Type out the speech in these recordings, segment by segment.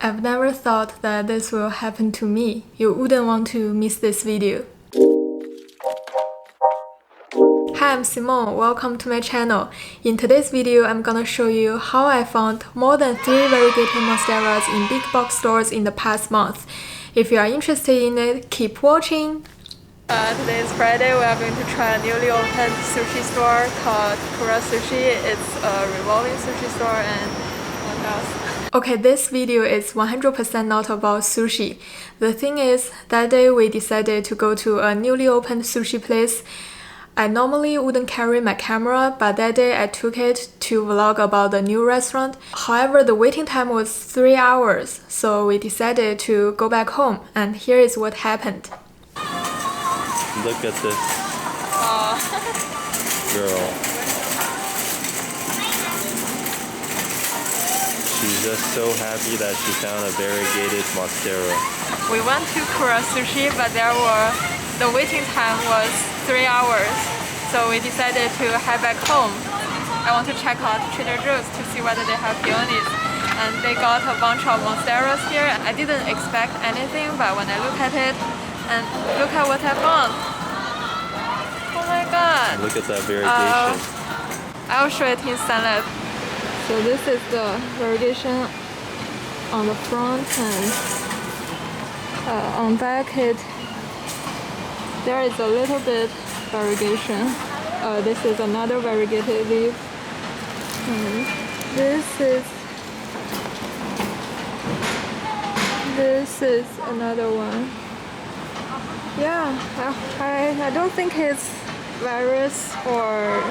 I've never thought that this will happen to me. You wouldn't want to miss this video. Hi, I'm Simone. Welcome to my channel. In today's video, I'm gonna show you how I found more than 3 variegated monsteras in big box stores in the past month. If you are interested in it, keep watching. Today is Friday. We are going to try a newly opened sushi store called Kura Sushi. It's a revolving sushi store and what else? Okay, this video is 100% not about sushi. The thing is, that day we decided to go to a newly opened sushi place. I normally wouldn't carry my camera, but that day I took it to vlog about the new restaurant. However, the waiting time was 3 hours, so we decided to go back home, and here is what happened. Look at this girl. She's just so happy that she found a variegated monstera. We went to Kura Sushi, but the waiting time was 3 hours, so we decided to head back home. I want to check out Trader Joe's to see whether they have peonies, and they got a bunch of monsteras here. I didn't expect anything, but when I look at it, and look at what I found. Oh my god! Look at that variegation. I'll show it in sunlight. So this is the variegation on the front, and on back there is a little bit variegation. This is another variegated leaf, and this is another one. Yeah, I don't think it's virus or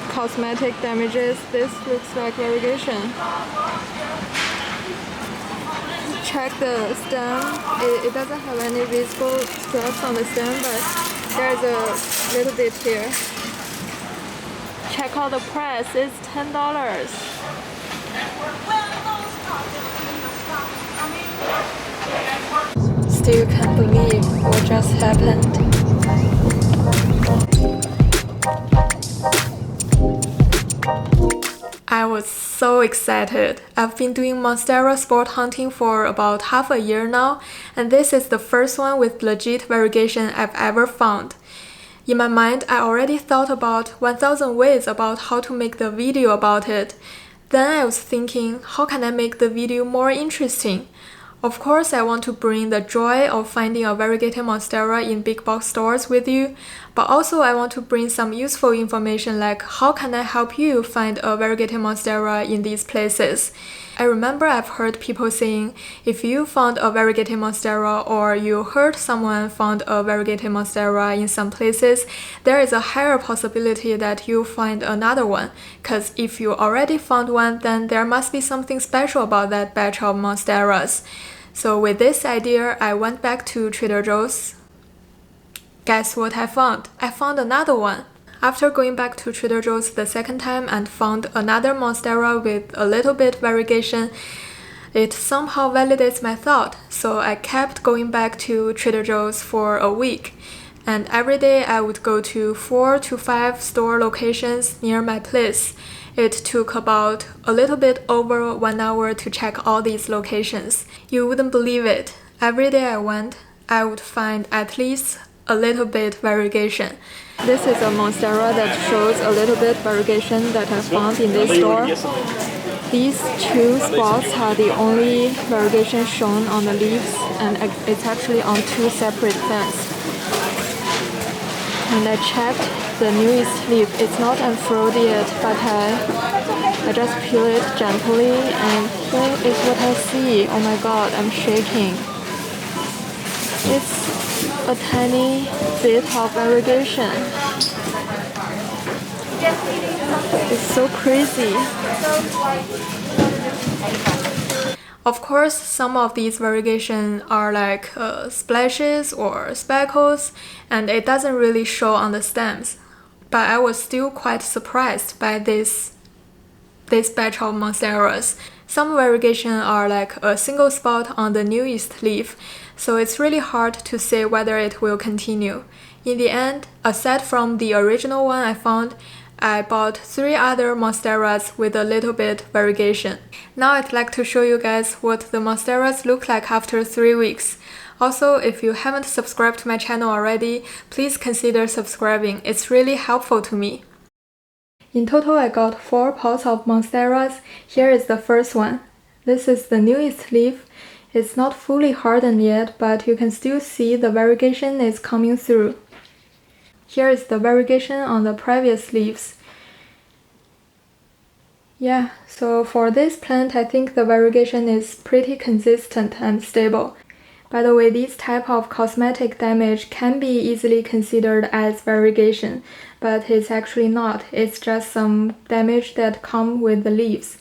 cosmetic damages. This looks like variegation. Check the stem. It doesn't have any visible stripes on the stem, but there's a little bit here. Check out the price. It's $10. Still can't believe what just happened. I was so excited. I've been doing Monstera sport hunting for about half a year now, and this is the first one with legit variegation I've ever found. In my mind, I already thought about 1000 ways about how to make the video about it. Then I was thinking, how can I make the video more interesting? Of course, I want to bring the joy of finding a variegated monstera in big box stores with you, but also I want to bring some useful information like how can I help you find a variegated monstera in these places. I remember I've heard people saying if you found a variegated monstera or you heard someone found a variegated monstera in some places, there is a higher possibility that you'll find another one, because if you already found one, then there must be something special about that batch of monsteras. So with this idea, I went back to Trader Joe's. Guess what I found? I found another one. After going back to Trader Joe's the second time and found another monstera with a little bit variegation, it somehow validates my thought. So I kept going back to Trader Joe's for a week. And every day I would go to 4 to 5 store locations near my place. It took about a little bit over 1 hour to check all these locations. You wouldn't believe it. Every day I went, I would find at least a little bit variegation. This is a monstera that shows a little bit variegation that I found in this store. These 2 spots are the only variegation shown on the leaves, and it's actually on 2 separate plants. And I checked the newest leaf. It's not unfurled yet, but I just peel it gently, and here is what I see. Oh my god, I'm shaking. It's a tiny bit of variegation. It's so crazy. Of course, some of these variegation are like splashes or speckles, and it doesn't really show on the stems. But I was still quite surprised by this batch of monsteras. Some variegation are like a single spot on the newest leaf, so it's really hard to say whether it will continue. In the end, aside from the original one I found, I bought 3 other monsteras with a little bit variegation. Now I'd like to show you guys what the monsteras look like after 3 weeks. Also, if you haven't subscribed to my channel already, please consider subscribing. It's really helpful to me. In total, I got 4 pots of monsteras. Here is the first one. This is the newest leaf. It's not fully hardened yet, but you can still see the variegation is coming through. Here is the variegation on the previous leaves. Yeah, so for this plant, I think the variegation is pretty consistent and stable. By the way, this type of cosmetic damage can be easily considered as variegation, but it's actually not. It's just some damage that come with the leaves.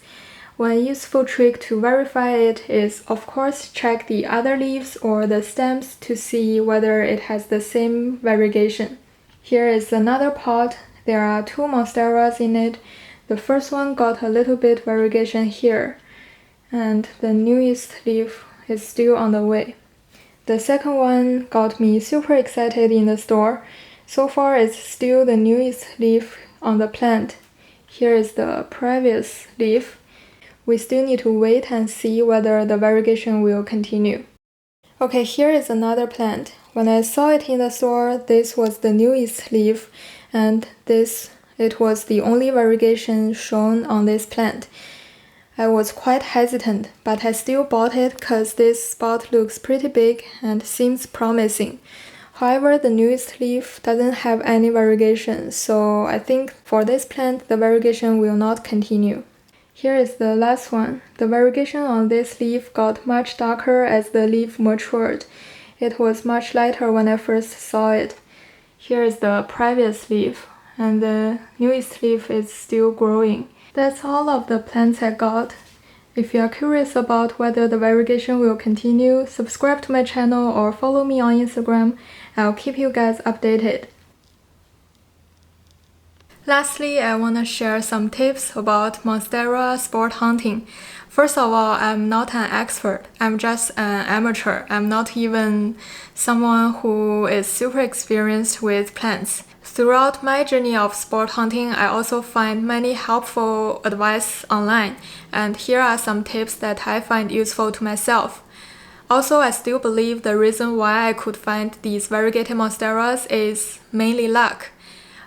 One useful trick to verify it is, of course, check the other leaves or the stems to see whether it has the same variegation. Here is another pot. There are 2 monsteras in it. The first one got a little bit variegation here, and the newest leaf is still on the way. The second one got me super excited in the store. So far, it's still the newest leaf on the plant. Here is the previous leaf. We still need to wait and see whether the variegation will continue. Okay, here is another plant. When I saw it in the store, this was the newest leaf, and it was the only variegation shown on this plant. I was quite hesitant, but I still bought it because this spot looks pretty big and seems promising. However, the newest leaf doesn't have any variegation, so I think for this plant the variegation will not continue. Here is the last one. The variegation on this leaf got much darker as the leaf matured. It was much lighter when I first saw it. Here is the previous leaf, and the newest leaf is still growing. That's all of the plants I got. If you are curious about whether the variegation will continue, subscribe to my channel or follow me on Instagram. I'll keep you guys updated. Lastly, I want to share some tips about Monstera sport hunting. First of all, I'm not an expert. I'm just an amateur. I'm not even someone who is super experienced with plants. Throughout my journey of sport hunting, I also find many helpful advice online, and here are some tips that I find useful to myself. Also, I still believe the reason why I could find these variegated monsteras is mainly luck.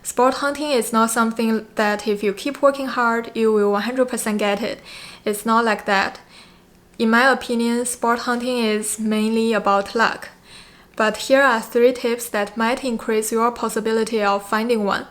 Sport hunting is not something that if you keep working hard, you will 100% get it. It's not like that. In my opinion, sport hunting is mainly about luck. But here are 3 tips that might increase your possibility of finding one.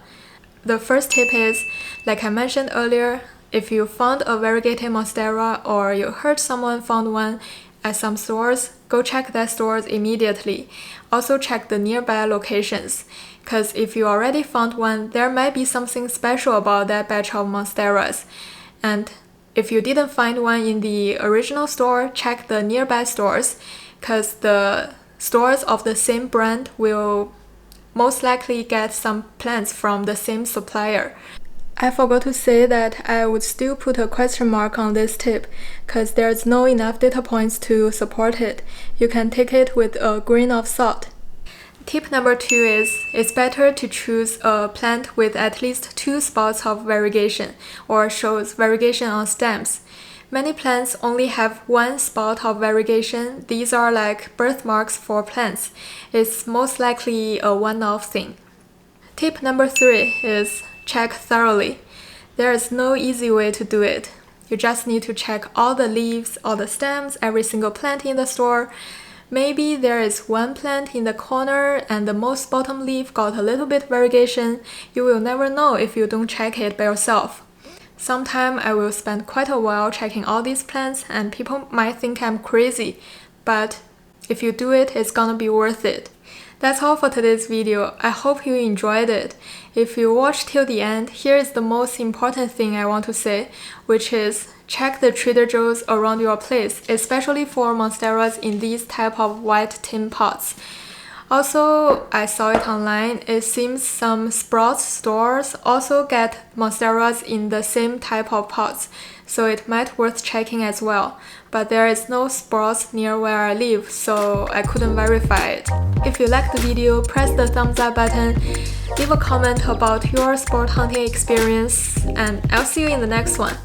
The first tip is, like I mentioned earlier, if you found a variegated monstera or you heard someone found one at some stores, go check that stores immediately. Also check the nearby locations, because if you already found one, there might be something special about that batch of monsteras. And if you didn't find one in the original store, check the nearby stores, because the stores of the same brand will most likely get some plants from the same supplier. I forgot to say that I would still put a question mark on this tip because there's no enough data points to support it. You can take it with a grain of salt. Tip number 2 is, it's better to choose a plant with at least 2 spots of variegation or shows variegation on stems. Many plants only have 1 spot of variegation. These are like birthmarks for plants. It's most likely a one-off thing. Tip number 3 is check thoroughly. There is no easy way to do it. You just need to check all the leaves, all the stems, every single plant in the store. Maybe there is one plant in the corner and the most bottom leaf got a little bit variegation. You will never know if you don't check it by yourself. Sometime I will spend quite a while checking all these plants and people might think I'm crazy, but if you do it, it's gonna be worth it. That's all for today's video. I hope you enjoyed it. If you watched till the end, here is the most important thing I want to say, which is check the Trader Joe's around your place, especially for monsteras in these type of white tin pots. Also, I saw it online. It seems some sprouts stores also get monsteras in the same type of pots. so it might worth checking as well. But there is no spots near where I live, so I couldn't verify it. If you liked the video, press the thumbs up button, leave a comment about your sport hunting experience, and I'll see you in the next one.